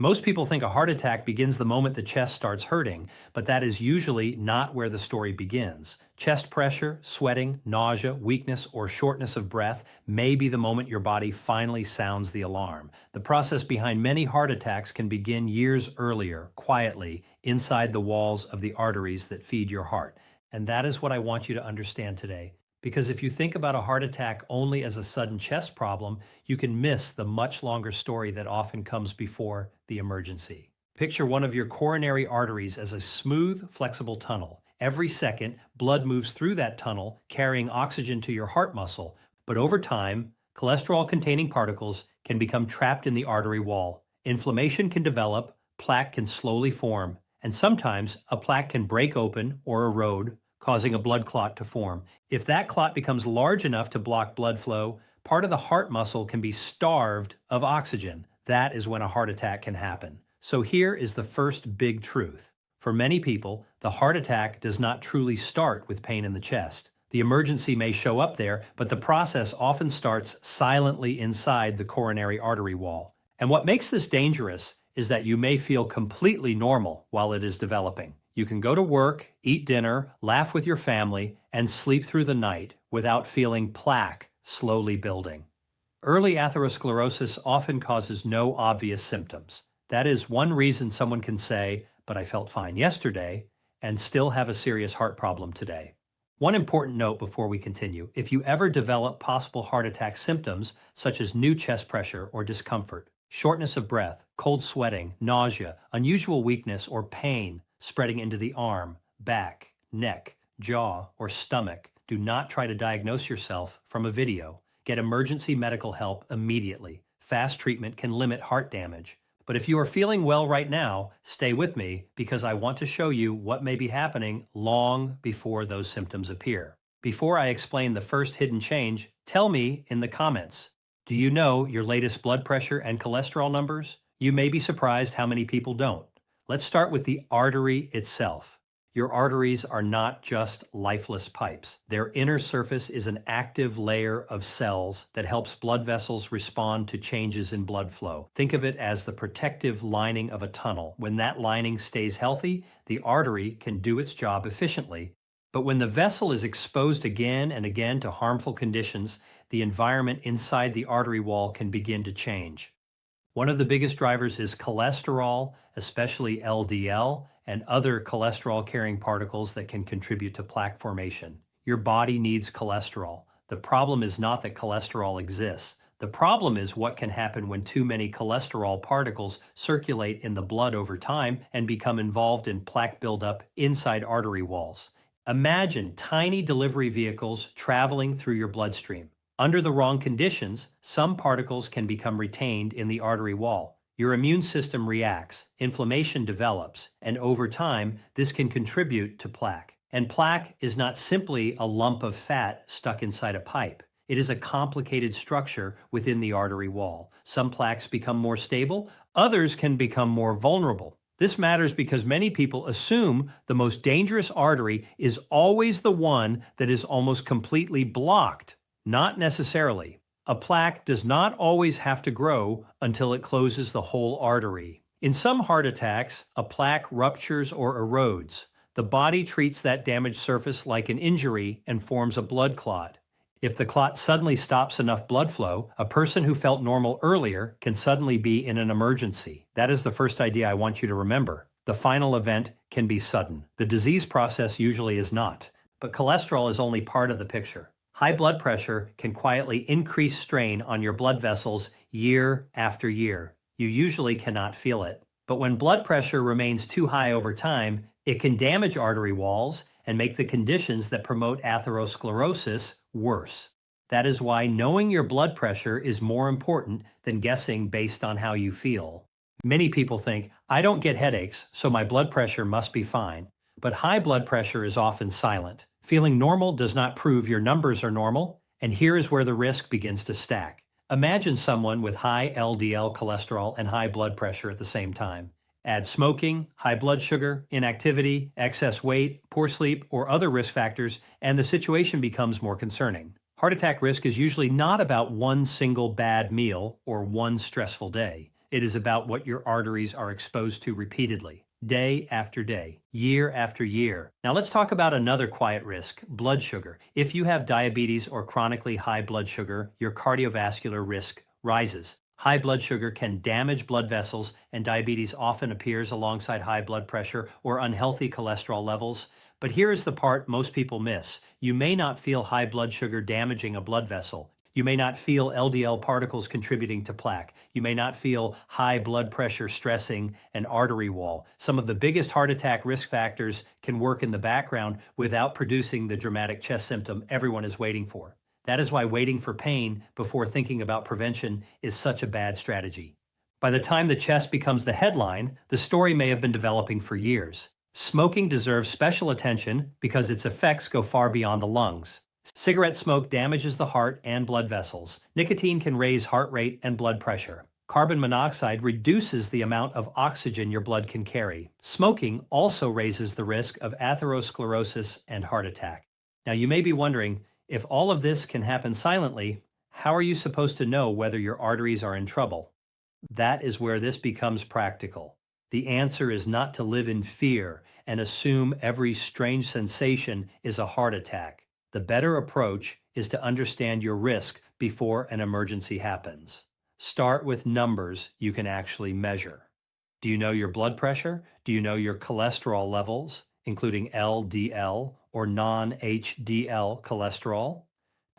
Most people think a heart attack begins the moment the chest starts hurting, but that is usually not where the story begins. Chest pressure, sweating, nausea, weakness, or shortness of breath may be the moment your body finally sounds the alarm. The process behind many heart attacks can begin years earlier, quietly, inside the walls of the arteries that feed your heart. And that is what I want you to understand today. Because if you think about a heart attack only as a sudden chest problem, you can miss the much longer story that often comes before the emergency. Picture one of your coronary arteries as a smooth, flexible tunnel. Every second, blood moves through that tunnel, carrying oxygen to your heart muscle. But over time, cholesterol-containing particles can become trapped in the artery wall. Inflammation can develop, plaque can slowly form, and sometimes a plaque can break open or erode, causing a blood clot to form. If that clot becomes large enough to block blood flow, part of the heart muscle can be starved of oxygen. That is when a heart attack can happen. So here is the first big truth. For many people, the heart attack does not truly start with pain in the chest. The emergency may show up there, but the process often starts silently inside the coronary artery wall. And what makes this dangerous is that you may feel completely normal while it is developing. You can go to work, eat dinner, laugh with your family, and sleep through the night without feeling plaque slowly building. Early atherosclerosis often causes no obvious symptoms. That is one reason someone can say, "But I felt fine yesterday," and still have a serious heart problem today. One important note before we continue: if you ever develop possible heart attack symptoms, such as new chest pressure or discomfort, shortness of breath, cold sweating, nausea, unusual weakness, or pain spreading into the arm, back, neck, jaw, or stomach, do not try to diagnose yourself from a video. Get emergency medical help immediately. Fast treatment can limit heart damage. But if you are feeling well right now, stay with me because I want to show you what may be happening long before those symptoms appear. Before I explain the first hidden change, tell me in the comments, do you know your latest blood pressure and cholesterol numbers? You may be surprised how many people don't. Let's start with the artery itself. Your arteries are not just lifeless pipes. Their inner surface is an active layer of cells that helps blood vessels respond to changes in blood flow. Think of it as the protective lining of a tunnel. When that lining stays healthy, the artery can do its job efficiently. But when the vessel is exposed again and again to harmful conditions, the environment inside the artery wall can begin to change. One of the biggest drivers is cholesterol, especially LDL, and other cholesterol-carrying particles that can contribute to plaque formation. Your body needs cholesterol. The problem is not that cholesterol exists. The problem is what can happen when too many cholesterol particles circulate in the blood over time and become involved in plaque buildup inside artery walls. Imagine tiny delivery vehicles traveling through your bloodstream. Under the wrong conditions, some particles can become retained in the artery wall. Your immune system reacts, inflammation develops, and over time, this can contribute to plaque. And plaque is not simply a lump of fat stuck inside a pipe. It is a complicated structure within the artery wall. Some plaques become more stable, others can become more vulnerable. This matters because many people assume the most dangerous artery is always the one that is almost completely blocked. Not necessarily. A plaque does not always have to grow until it closes the whole artery. In some heart attacks, a plaque ruptures or erodes. The body treats that damaged surface like an injury and forms a blood clot. If the clot suddenly stops enough blood flow, a person who felt normal earlier can suddenly be in an emergency. That is the first idea I want you to remember. The final event can be sudden. The disease process usually is not. But cholesterol is only part of the picture. High blood pressure can quietly increase strain on your blood vessels year after year. You usually cannot feel it. But when blood pressure remains too high over time, it can damage artery walls and make the conditions that promote atherosclerosis worse. That is why knowing your blood pressure is more important than guessing based on how you feel. Many people think, I don't get headaches, so my blood pressure must be fine. But high blood pressure is often silent. Feeling normal does not prove your numbers are normal, and here is where the risk begins to stack. Imagine someone with high LDL cholesterol and high blood pressure at the same time. Add smoking, high blood sugar, inactivity, excess weight, poor sleep, or other risk factors, and the situation becomes more concerning. Heart attack risk is usually not about one single bad meal or one stressful day. It is about what your arteries are exposed to repeatedly, day after day, year after year. Now let's talk about another quiet risk, blood sugar. If you have diabetes or chronically high blood sugar, your cardiovascular risk rises. High blood sugar can damage blood vessels, and diabetes often appears alongside high blood pressure or unhealthy cholesterol levels. But here is the part most people miss. You may not feel high blood sugar damaging a blood vessel. You may not feel LDL particles contributing to plaque. You may not feel high blood pressure stressing an artery wall. Some of the biggest heart attack risk factors can work in the background without producing the dramatic chest symptom everyone is waiting for. That is why waiting for pain before thinking about prevention is such a bad strategy. By the time the chest becomes the headline, the story may have been developing for years. Smoking deserves special attention because its effects go far beyond the lungs. Cigarette smoke damages the heart and blood vessels. Nicotine can raise heart rate and blood pressure. Carbon monoxide reduces the amount of oxygen your blood can carry. Smoking also raises the risk of atherosclerosis and heart attack. Now you may be wondering, if all of this can happen silently, how are you supposed to know whether your arteries are in trouble? That is where this becomes practical. The answer is not to live in fear and assume every strange sensation is a heart attack. The better approach is to understand your risk before an emergency happens. Start with numbers you can actually measure. Do you know your blood pressure? Do you know your cholesterol levels, including LDL or non-HDL cholesterol?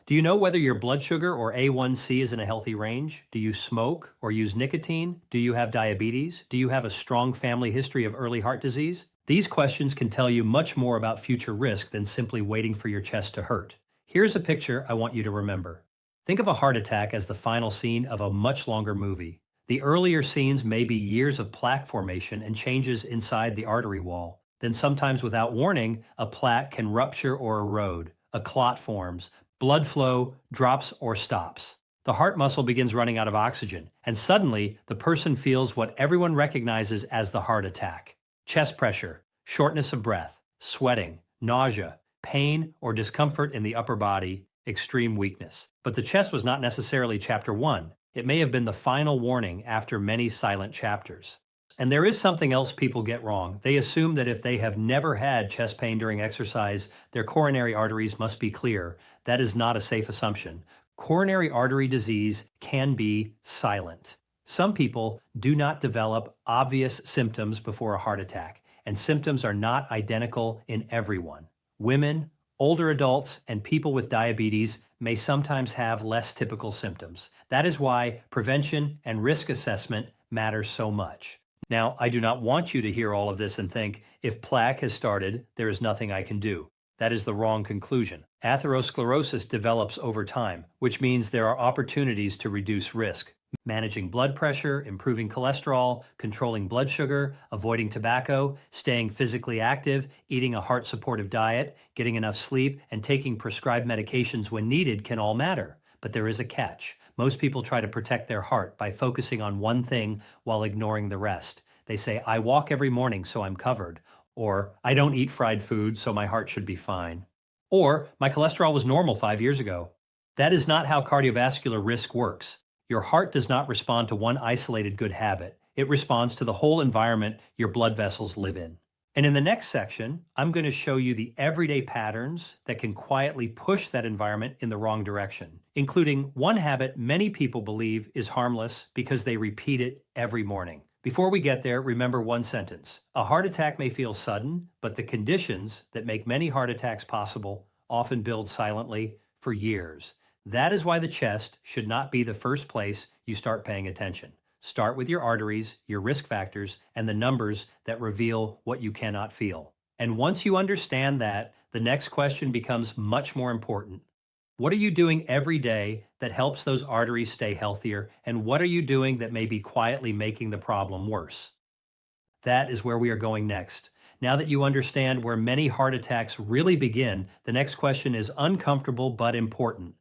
Do you know whether your blood sugar or A1C is in a healthy range? Do you smoke or use nicotine? Do you have diabetes? Do you have a strong family history of early heart disease? These questions can tell you much more about future risk than simply waiting for your chest to hurt. Here's a picture I want you to remember. Think of a heart attack as the final scene of a much longer movie. The earlier scenes may be years of plaque formation and changes inside the artery wall. Then sometimes without warning, a plaque can rupture or erode. A clot forms. Blood flow drops or stops. The heart muscle begins running out of oxygen, and suddenly the person feels what everyone recognizes as the heart attack. Chest pressure, shortness of breath, sweating, nausea, pain or discomfort in the upper body, extreme weakness. But the chest was not necessarily chapter 1. It may have been the final warning after many silent chapters. And there is something else people get wrong. They assume that if they have never had chest pain during exercise, their coronary arteries must be clear. That is not a safe assumption. Coronary artery disease can be silent. Some people do not develop obvious symptoms before a heart attack, and symptoms are not identical in everyone. Women, older adults, and people with diabetes may sometimes have less typical symptoms. That is why prevention and risk assessment matter so much. Now, I do not want you to hear all of this and think, if plaque has started, there is nothing I can do. That is the wrong conclusion. Atherosclerosis develops over time, which means there are opportunities to reduce risk. Managing blood pressure, improving cholesterol, controlling blood sugar, avoiding tobacco, staying physically active, eating a heart-supportive diet, getting enough sleep, and taking prescribed medications when needed can all matter. But there is a catch. Most people try to protect their heart by focusing on one thing while ignoring the rest. They say, I walk every morning, so I'm covered. Or, I don't eat fried food, so my heart should be fine. Or, my cholesterol was normal 5 years ago. That is not how cardiovascular risk works. Your heart does not respond to one isolated good habit. It responds to the whole environment your blood vessels live in. And in the next section, I'm going to show you the everyday patterns that can quietly push that environment in the wrong direction, including one habit many people believe is harmless because they repeat it every morning. Before we get there, remember one sentence. A heart attack may feel sudden, but the conditions that make many heart attacks possible often build silently for years. That is why the chest should not be the first place you start paying attention. Start with your arteries, your risk factors, and the numbers that reveal what you cannot feel. And once you understand that, the next question becomes much more important. What are you doing every day that helps those arteries stay healthier? And what are you doing that may be quietly making the problem worse? That is where we are going next. Now that you understand where many heart attacks really begin, the next question is uncomfortable but important.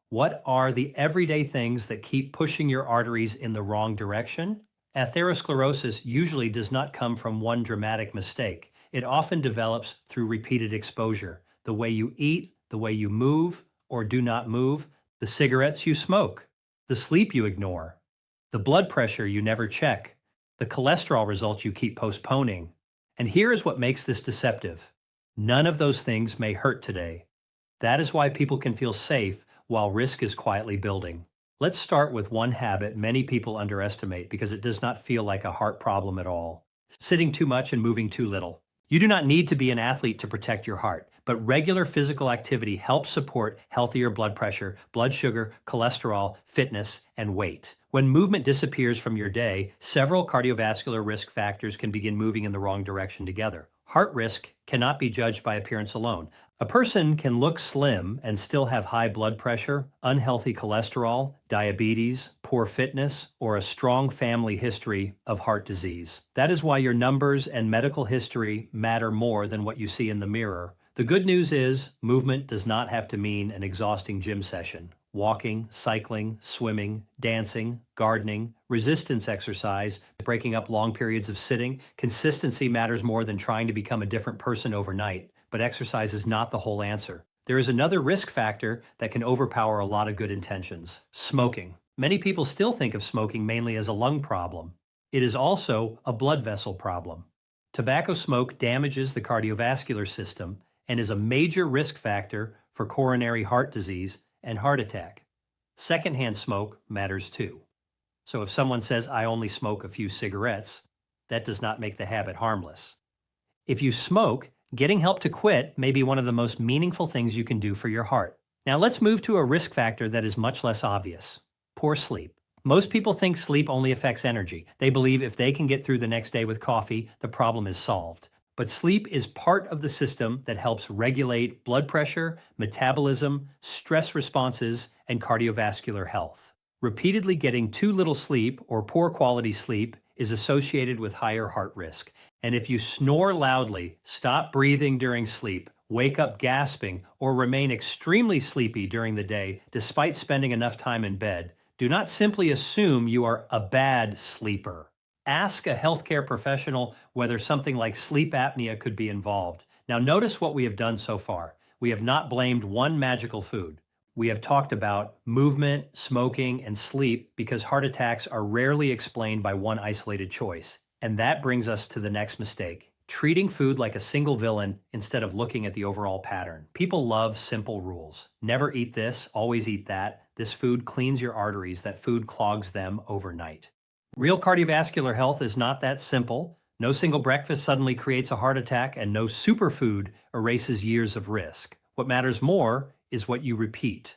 What are the everyday things that keep pushing your arteries in the wrong direction? Atherosclerosis usually does not come from one dramatic mistake. It often develops through repeated exposure. The way you eat, the way you move or do not move, the cigarettes you smoke, the sleep you ignore, the blood pressure you never check, the cholesterol results you keep postponing. And here is what makes this deceptive. None of those things may hurt today. That is why people can feel safe while risk is quietly building. Let's start with one habit many people underestimate because it does not feel like a heart problem at all. Sitting too much and moving too little. You do not need to be an athlete to protect your heart, but regular physical activity helps support healthier blood pressure, blood sugar, cholesterol, fitness, and weight. When movement disappears from your day, several cardiovascular risk factors can begin moving in the wrong direction together. Heart risk cannot be judged by appearance alone. A person can look slim and still have high blood pressure, unhealthy cholesterol, diabetes, poor fitness, or a strong family history of heart disease. That is why your numbers and medical history matter more than what you see in the mirror. The good news is, movement does not have to mean an exhausting gym session. Walking, cycling, swimming, dancing, gardening, resistance exercise, breaking up long periods of sitting. Consistency matters more than trying to become a different person overnight, but exercise is not the whole answer. There is another risk factor that can overpower a lot of good intentions: smoking. Many people still think of smoking mainly as a lung problem. It is also a blood vessel problem. Tobacco smoke damages the cardiovascular system and is a major risk factor for coronary heart disease and heart attack. Secondhand smoke matters too. So if someone says, "I only smoke a few cigarettes," that does not make the habit harmless. If you smoke, getting help to quit may be one of the most meaningful things you can do for your heart. Now let's move to a risk factor that is much less obvious: poor sleep. Most people think sleep only affects energy. They believe if they can get through the next day with coffee, the problem is solved. But sleep is part of the system that helps regulate blood pressure, metabolism, stress responses, and cardiovascular health. Repeatedly getting too little sleep or poor quality sleep is associated with higher heart risk. And if you snore loudly, stop breathing during sleep, wake up gasping, or remain extremely sleepy during the day despite spending enough time in bed, do not simply assume you are a bad sleeper. Ask a healthcare professional whether something like sleep apnea could be involved. Now notice what we have done so far. We have not blamed one magical food. We have talked about movement, smoking, and sleep because heart attacks are rarely explained by one isolated choice. And that brings us to the next mistake: treating food like a single villain instead of looking at the overall pattern. People love simple rules. Never eat this, always eat that. This food cleans your arteries, that food clogs them overnight. Real cardiovascular health is not that simple. No single breakfast suddenly creates a heart attack, and no superfood erases years of risk. What matters more is what you repeat.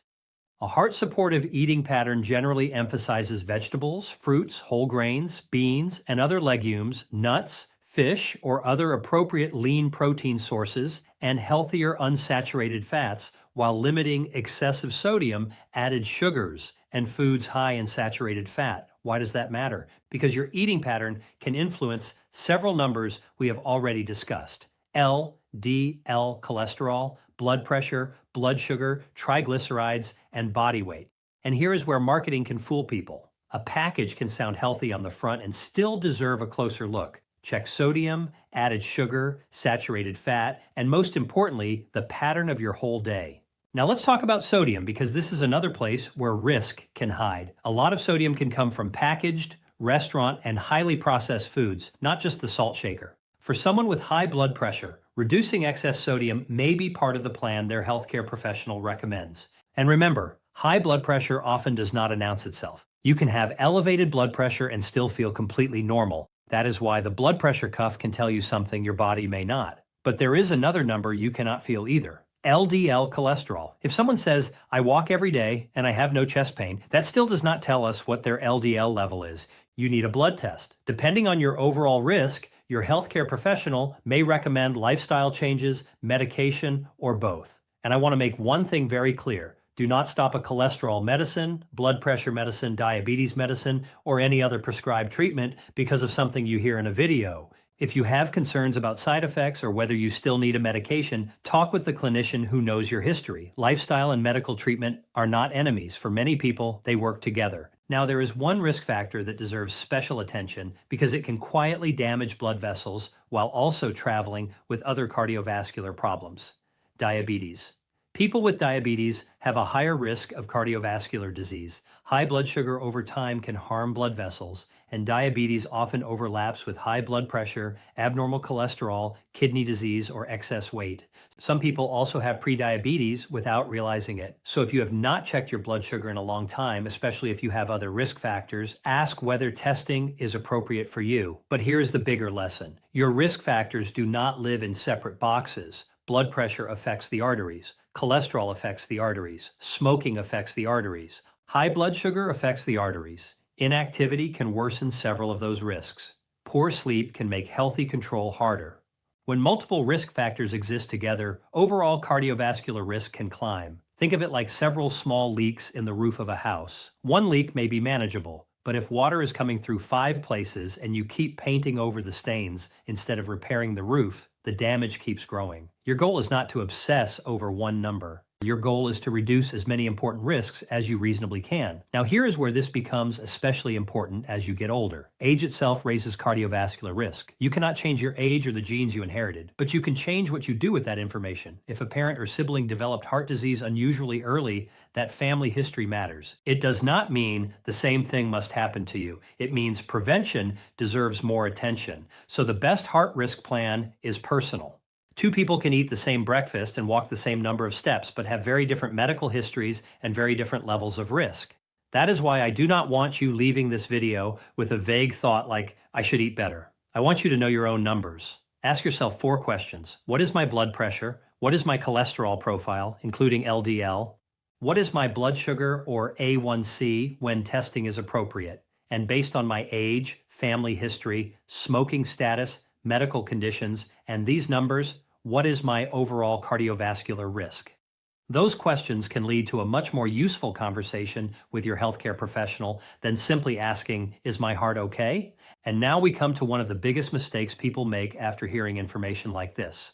A heart-supportive eating pattern generally emphasizes vegetables, fruits, whole grains, beans, and other legumes, nuts, fish, or other appropriate lean protein sources, and healthier unsaturated fats, while limiting excessive sodium, added sugars, and foods high in saturated fat. Why does that matter? Because your eating pattern can influence several numbers we have already discussed: LDL cholesterol, blood pressure, blood sugar, triglycerides, and body weight. And here is where marketing can fool people. A package can sound healthy on the front and still deserve a closer look. Check sodium, added sugar, saturated fat, and most importantly, the pattern of your whole day. Now let's talk about sodium, because this is another place where risk can hide. A lot of sodium can come from packaged, restaurant, and highly processed foods, not just the salt shaker. For someone with high blood pressure, reducing excess sodium may be part of the plan their healthcare professional recommends. And remember, high blood pressure often does not announce itself. You can have elevated blood pressure and still feel completely normal. That is why the blood pressure cuff can tell you something your body may not. But there is another number you cannot feel either: LDL cholesterol. If someone says, "I walk every day and I have no chest pain," that still does not tell us what their LDL level is. You need a blood test. Depending on your overall risk, your healthcare professional may recommend lifestyle changes, medication, or both. And I want to make one thing very clear. Do not stop a cholesterol medicine, blood pressure medicine, diabetes medicine, or any other prescribed treatment because of something you hear in a video. If you have concerns about side effects or whether you still need a medication, talk with the clinician who knows your history. Lifestyle and medical treatment are not enemies. For many people, they work together. Now, there is one risk factor that deserves special attention because it can quietly damage blood vessels while also traveling with other cardiovascular problems: diabetes. People with diabetes have a higher risk of cardiovascular disease. High blood sugar over time can harm blood vessels, and diabetes often overlaps with high blood pressure, abnormal cholesterol, kidney disease, or excess weight. Some people also have prediabetes without realizing it. So if you have not checked your blood sugar in a long time, especially if you have other risk factors, ask whether testing is appropriate for you. But here's the bigger lesson. Your risk factors do not live in separate boxes. Blood pressure affects the arteries. Cholesterol affects the arteries. Smoking affects the arteries. High blood sugar affects the arteries. Inactivity can worsen several of those risks. Poor sleep can make healthy control harder. When multiple risk factors exist together, overall cardiovascular risk can climb. Think of it like several small leaks in the roof of a house. One leak may be manageable, but if water is coming through 5 places and you keep painting over the stains instead of repairing the roof, the damage keeps growing. Your goal is not to obsess over one number. Your goal is to reduce as many important risks as you reasonably can. Now, here is where this becomes especially important as you get older. Age itself raises cardiovascular risk. You cannot change your age or the genes you inherited, but you can change what you do with that information. If a parent or sibling developed heart disease unusually early, that family history matters. It does not mean the same thing must happen to you. It means prevention deserves more attention. So the best heart risk plan is personal. 2 people can eat the same breakfast and walk the same number of steps, but have very different medical histories and very different levels of risk. That is why I do not want you leaving this video with a vague thought like, I should eat better. I want you to know your own numbers. Ask yourself 4 questions. What is my blood pressure? What is my cholesterol profile, including LDL? What is my blood sugar or A1C when testing is appropriate? And based on my age, family history, smoking status, medical conditions, and these numbers, what is my overall cardiovascular risk? Those questions can lead to a much more useful conversation with your healthcare professional than simply asking, is my heart okay? And now we come to one of the biggest mistakes people make after hearing information like this.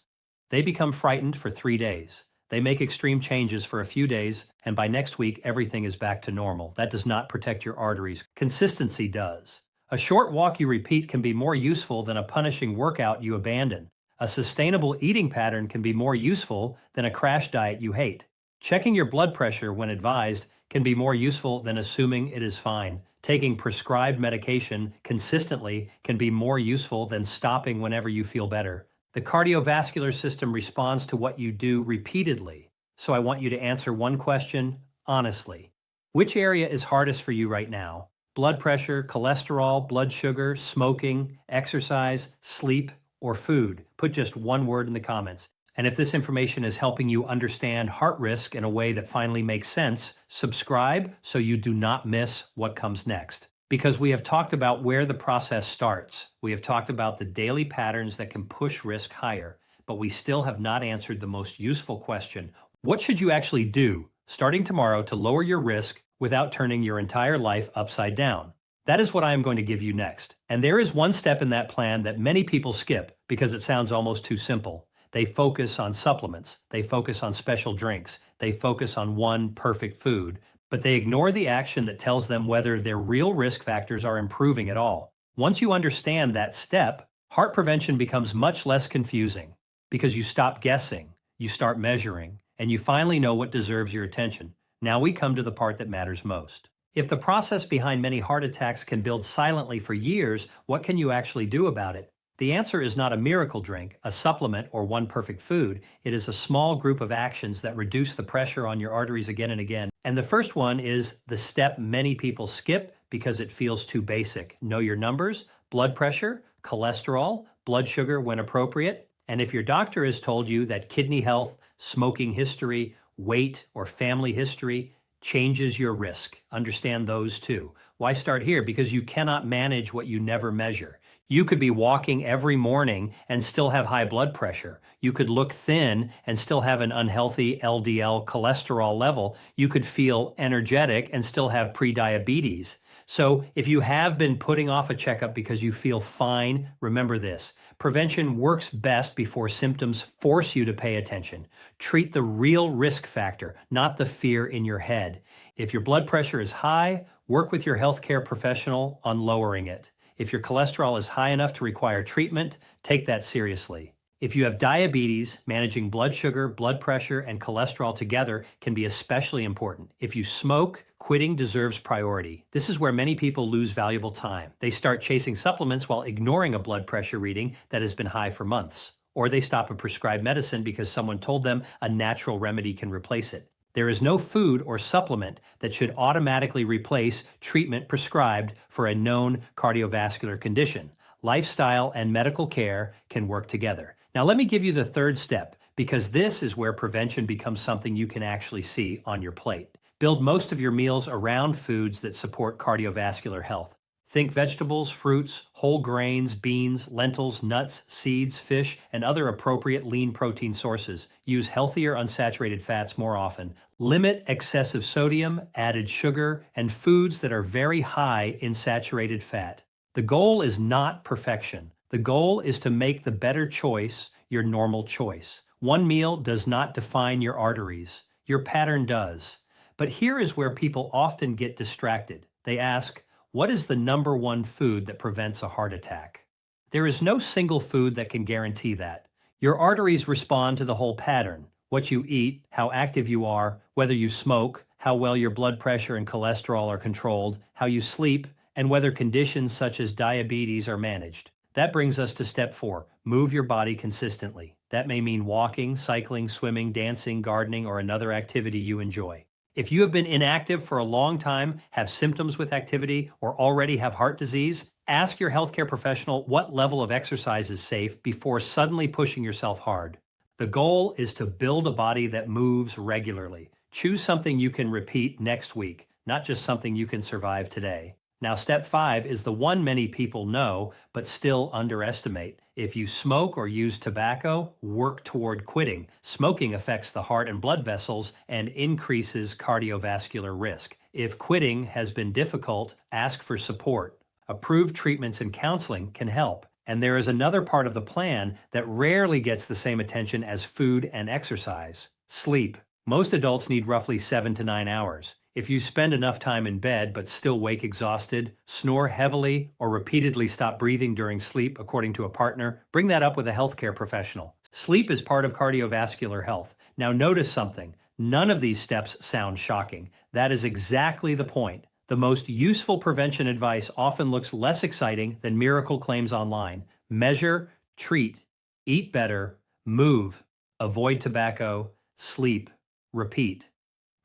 They become frightened for 3 days. They make extreme changes for a few days, and by next week, everything is back to normal. That does not protect your arteries. Consistency does. A short walk you repeat can be more useful than a punishing workout you abandon. A sustainable eating pattern can be more useful than a crash diet you hate. Checking your blood pressure when advised can be more useful than assuming it is fine. Taking prescribed medication consistently can be more useful than stopping whenever you feel better. The cardiovascular system responds to what you do repeatedly. So I want you to answer one question honestly. Which area is hardest for you right now? Blood pressure, cholesterol, blood sugar, smoking, exercise, sleep, or food? Put just one word in the comments. And if this information is helping you understand heart risk in a way that finally makes sense, subscribe so you do not miss what comes next. Because we have talked about where the process starts. We have talked about the daily patterns that can push risk higher, but we still have not answered the most useful question. What should you actually do starting tomorrow to lower your risk without turning your entire life upside down? That is what I am going to give you next. And there is one step in that plan that many people skip because it sounds almost too simple. They focus on supplements. They focus on special drinks. They focus on one perfect food, but they ignore the action that tells them whether their real risk factors are improving at all. Once you understand that step, heart prevention becomes much less confusing because you stop guessing, you start measuring, and you finally know what deserves your attention. Now we come to the part that matters most. If the process behind many heart attacks can build silently for years, what can you actually do about it? The answer is not a miracle drink, a supplement, or one perfect food. It is a small group of actions that reduce the pressure on your arteries again and again. And the first one is the step many people skip because it feels too basic. Know your numbers, blood pressure, cholesterol, blood sugar when appropriate. And if your doctor has told you that kidney health, smoking history, weight, or family history changes your risk, understand those too. Why start here? Because you cannot manage what you never measure. You could be walking every morning and still have high blood pressure. You could look thin and still have an unhealthy LDL cholesterol level. You could feel energetic and still have prediabetes. So if you have been putting off a checkup because you feel fine, remember this. Prevention works best before symptoms force you to pay attention. Treat the real risk factor, not the fear in your head. If your blood pressure is high, work with your healthcare professional on lowering it. If your cholesterol is high enough to require treatment, take that seriously. If you have diabetes, managing blood sugar, blood pressure, and cholesterol together can be especially important. If you smoke, quitting deserves priority. This is where many people lose valuable time. They start chasing supplements while ignoring a blood pressure reading that has been high for months. Or they stop a prescribed medicine because someone told them a natural remedy can replace it. There is no food or supplement that should automatically replace treatment prescribed for a known cardiovascular condition. Lifestyle and medical care can work together. Now, let me give you the third step, because this is where prevention becomes something you can actually see on your plate. Build most of your meals around foods that support cardiovascular health. Think vegetables, fruits, whole grains, beans, lentils, nuts, seeds, fish, and other appropriate lean protein sources. Use healthier unsaturated fats more often. Limit excessive sodium, added sugar, and foods that are very high in saturated fat. The goal is not perfection. The goal is to make the better choice your normal choice. One meal does not define your arteries. Your pattern does. But here is where people often get distracted. They ask, what is the number one food that prevents a heart attack? There is no single food that can guarantee that. Your arteries respond to the whole pattern. What you eat, how active you are, whether you smoke, how well your blood pressure and cholesterol are controlled, how you sleep, and whether conditions such as diabetes are managed. That brings us to step 4. Move your body consistently. That may mean walking, cycling, swimming, dancing, gardening, or another activity you enjoy. If you have been inactive for a long time, have symptoms with activity, or already have heart disease, ask your healthcare professional what level of exercise is safe before suddenly pushing yourself hard. The goal is to build a body that moves regularly. Choose something you can repeat next week, not just something you can survive today. Now, step 5 is the one many people know, but still underestimate. If you smoke or use tobacco, work toward quitting. Smoking affects the heart and blood vessels and increases cardiovascular risk. If quitting has been difficult, ask for support. Approved treatments and counseling can help. And there is another part of the plan that rarely gets the same attention as food and exercise: sleep. Most adults need roughly 7 to 9 hours. If you spend enough time in bed but still wake exhausted, snore heavily, or repeatedly stop breathing during sleep, according to a partner, bring that up with a healthcare professional. Sleep is part of cardiovascular health. Now notice something. None of these steps sound shocking. That is exactly the point. The most useful prevention advice often looks less exciting than miracle claims online. Measure, treat, eat better, move, avoid tobacco, sleep, repeat.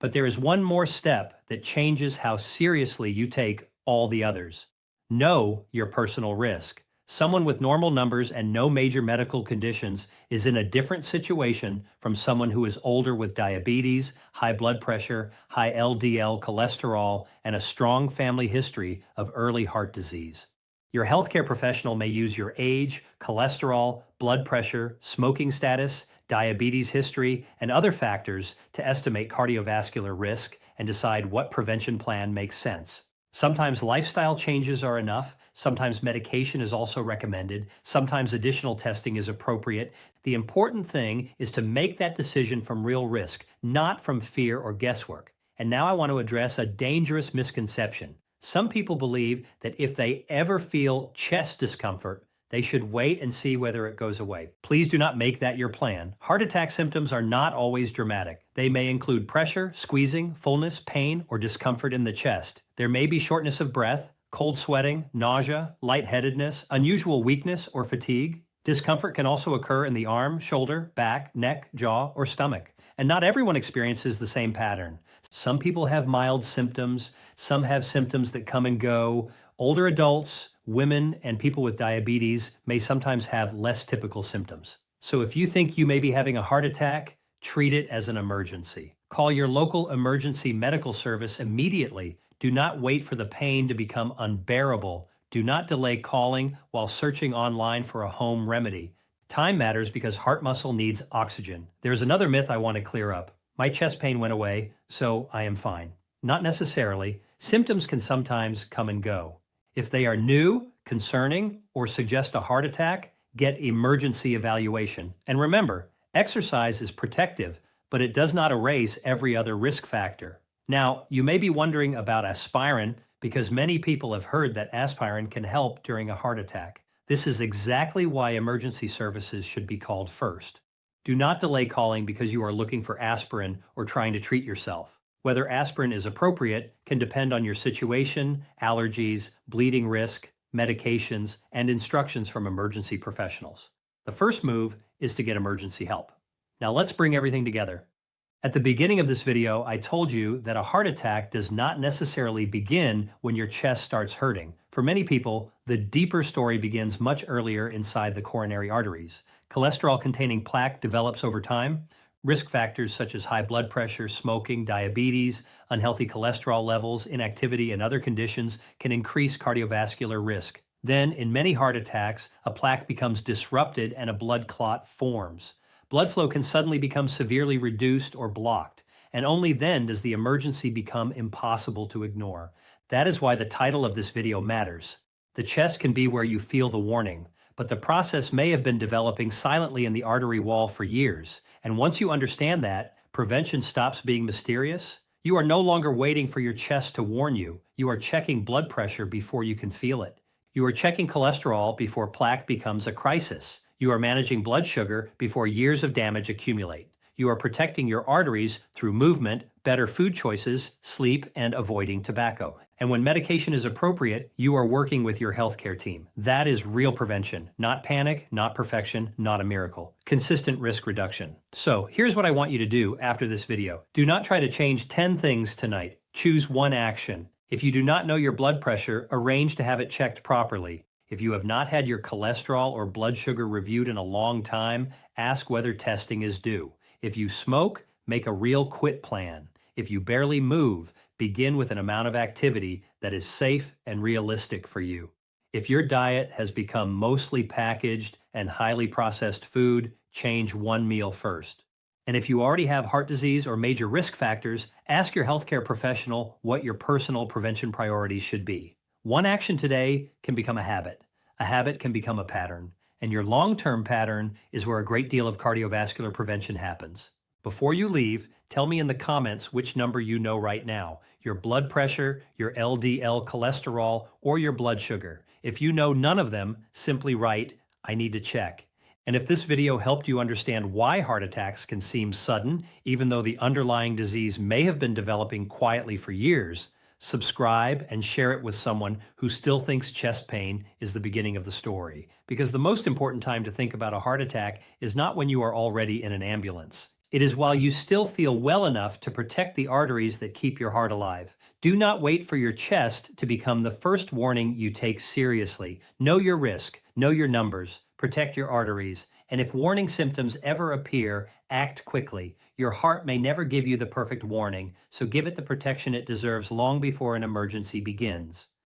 But there is one more step that changes how seriously you take all the others. Know your personal risk. Someone with normal numbers and no major medical conditions is in a different situation from someone who is older with diabetes, high blood pressure, high LDL cholesterol, and a strong family history of early heart disease. Your healthcare professional may use your age, cholesterol, blood pressure, smoking status, diabetes history, and other factors to estimate cardiovascular risk and decide what prevention plan makes sense. Sometimes lifestyle changes are enough. Sometimes medication is also recommended. Sometimes additional testing is appropriate. The important thing is to make that decision from real risk, not from fear or guesswork. And now I want to address a dangerous misconception. Some people believe that if they ever feel chest discomfort, they should wait and see whether it goes away. Please do not make that your plan. Heart attack symptoms are not always dramatic. They may include pressure, squeezing, fullness, pain, or discomfort in the chest. There may be shortness of breath, cold sweating, nausea, lightheadedness, unusual weakness, or fatigue. Discomfort can also occur in the arm, shoulder, back, neck, jaw, or stomach. And not everyone experiences the same pattern. Some people have mild symptoms. Some have symptoms that come and go. Older adults, women, and people with diabetes may sometimes have less typical symptoms. So if you think you may be having a heart attack, treat it as an emergency. Call your local emergency medical service immediately. Do not wait for the pain to become unbearable. Do not delay calling while searching online for a home remedy. Time matters because heart muscle needs oxygen. There's another myth I want to clear up. My chest pain went away, so I am fine. Not necessarily. Symptoms can sometimes come and go. If they are new, concerning, or suggest a heart attack, get emergency evaluation. And remember, exercise is protective, but it does not erase every other risk factor. Now, you may be wondering about aspirin because many people have heard that aspirin can help during a heart attack. This is exactly why emergency services should be called first. Do not delay calling because you are looking for aspirin or trying to treat yourself. Whether aspirin is appropriate can depend on your situation, allergies, bleeding risk, medications, and instructions from emergency professionals. The first move is to get emergency help. Now let's bring everything together. At the beginning of this video, I told you that a heart attack does not necessarily begin when your chest starts hurting. For many people, the deeper story begins much earlier inside the coronary arteries. Cholesterol-containing plaque develops over time. Risk factors such as high blood pressure, smoking, diabetes, unhealthy cholesterol levels, inactivity, and other conditions can increase cardiovascular risk. Then, in many heart attacks, a plaque becomes disrupted and a blood clot forms. Blood flow can suddenly become severely reduced or blocked, and only then does the emergency become impossible to ignore. That is why the title of this video matters. The chest can be where you feel the warning, but the process may have been developing silently in the artery wall for years. And once you understand that, prevention stops being mysterious. You are no longer waiting for your chest to warn you. You are checking blood pressure before you can feel it. You are checking cholesterol before plaque becomes a crisis. You are managing blood sugar before years of damage accumulate. You are protecting your arteries through movement, better food choices, sleep, and avoiding tobacco. And when medication is appropriate, you are working with your healthcare team. That is real prevention, not panic, not perfection, not a miracle. Consistent risk reduction. So here's what I want you to do after this video. Do not try to change 10 things tonight. Choose one action. If you do not know your blood pressure, arrange to have it checked properly. If you have not had your cholesterol or blood sugar reviewed in a long time, ask whether testing is due. If you smoke, make a real quit plan. If you barely move, begin with an amount of activity that is safe and realistic for you. If your diet has become mostly packaged and highly processed food, change one meal first. And if you already have heart disease or major risk factors, ask your healthcare professional what your personal prevention priorities should be. One action today can become a habit. A habit can become a pattern. And your long-term pattern is where a great deal of cardiovascular prevention happens. Before you leave, tell me in the comments which number you know right now, your blood pressure, your LDL cholesterol, or your blood sugar. If you know none of them, simply write, "I need to check." And if this video helped you understand why heart attacks can seem sudden, even though the underlying disease may have been developing quietly for years, subscribe and share it with someone who still thinks chest pain is the beginning of the story. Because the most important time to think about a heart attack is not when you are already in an ambulance. It is while you still feel well enough to protect the arteries that keep your heart alive. Do not wait for your chest to become the first warning you take seriously. Know your risk, know your numbers, protect your arteries, and if warning symptoms ever appear, act quickly. Your heart may never give you the perfect warning, so give it the protection it deserves long before an emergency begins.